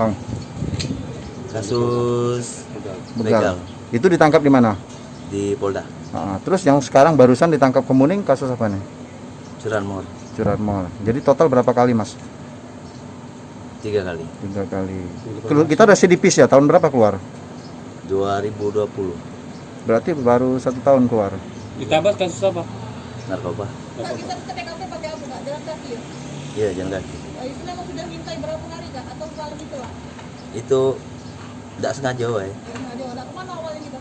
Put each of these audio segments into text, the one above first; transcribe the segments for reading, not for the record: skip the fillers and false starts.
Bang, kasus begal. Itu ditangkap di mana? di Polda Terus yang sekarang barusan ditangkap Kemuning kasus apa nih? Curanmor Curanmor. Jadi total berapa kali, Mas? 3 kali 3 kali. Kita udah sidipis ya, tahun berapa keluar? 2020 Berarti baru 1 tahun keluar. Ditabas kasus apa? narkoba. Kita ke TKP pakai apa, Kak? Jalan kaki ya? Iya, jalan kaki. Itu memang sudah minta berapa hari, Kak? Atau malam itu lah? Itu tidak sengaja, woy. Nah, dia udah kemana awalnya kita?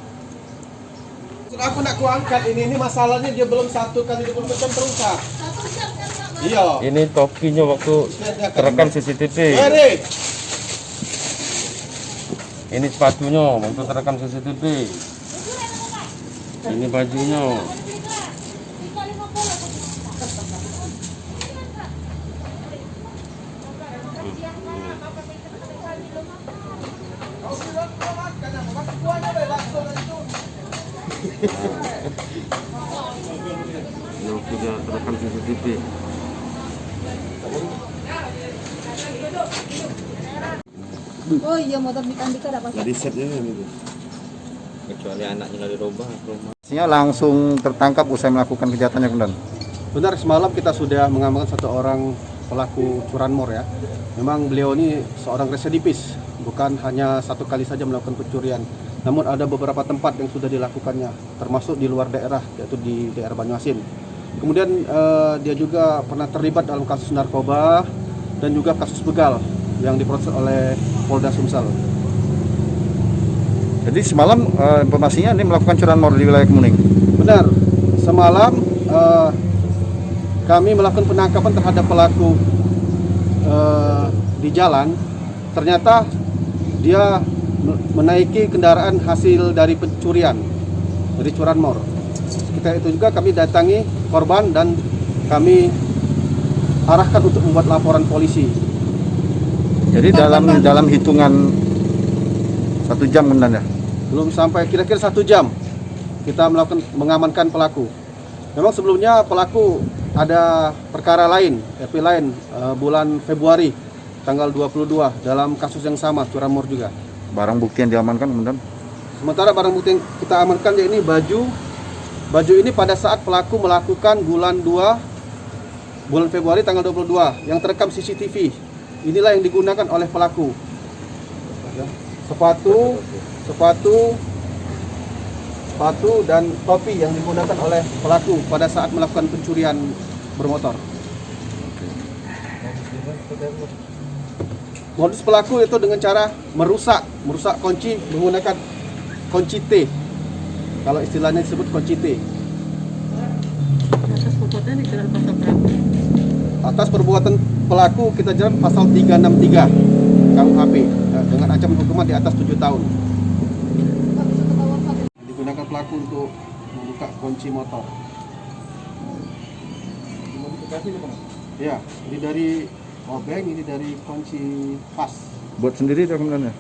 Sudah aku nak kuangkat ini masalahnya dia belum 1 kali 20 jam terungkap. 1 jam kan, Kak? Iya. Ini topinya waktu terekam CCTV. Hei, Ini sepatunya waktu terekam CCTV. Ini bajunya. Ini waktu dia terekam CCTV. Oh iya, motor di Kandika dapat. Jadi setnya ini. Kecuali anaknya dari rumah. Langsung tertangkap usai melakukan kejahatannya, Komandan. Benar, semalam kita sudah mengamankan 1 orang pelaku curanmor ya. Memang beliau ini seorang residipis, bukan hanya 1 kali saja melakukan pencurian. Namun ada beberapa tempat yang sudah dilakukannya, termasuk di luar daerah, yaitu di daerah Banyuasin. Kemudian dia juga pernah terlibat dalam kasus narkoba dan juga kasus begal yang diproses oleh Polda Sumsel. Jadi semalam informasinya ini melakukan curanmor di wilayah Kemuning. Benar, semalam kami melakukan penangkapan terhadap pelaku di jalan. Ternyata dia menaiki kendaraan hasil dari pencurian, dari curanmor. Kita itu juga kami datangi korban dan kami arahkan untuk membuat laporan polisi. Jadi dalam hitungan 1 jam, Komandan ya? Belum sampai kira-kira 1 jam kita mengamankan pelaku. Memang sebelumnya pelaku ada perkara lain, EP lain bulan Februari tanggal 22 dalam kasus yang sama, curanmor juga. Barang bukti yang diamankan, Komandan? Sementara barang bukti yang kita amankan ya ini baju ini pada saat pelaku melakukan bulan Februari tanggal 22 yang terekam CCTV. Inilah yang digunakan oleh pelaku. Sepatu dan topi yang digunakan oleh pelaku pada saat melakukan pencurian bermotor. Modus pelaku itu dengan cara merusak kunci menggunakan kunci T. Kalau istilahnya disebut kunci T. Atas perbuatan dijerat pasal berapa? Atas perbuatan pelaku kita jerat pasal 363 KUHP dengan ancaman hukuman di atas 7 tahun. Digunakan pelaku untuk membuka kunci motor. Modifikasi itu, Bang? Ya, ini dari obeng, ini dari kunci pas. Buat sendiri ya, Komandan ya?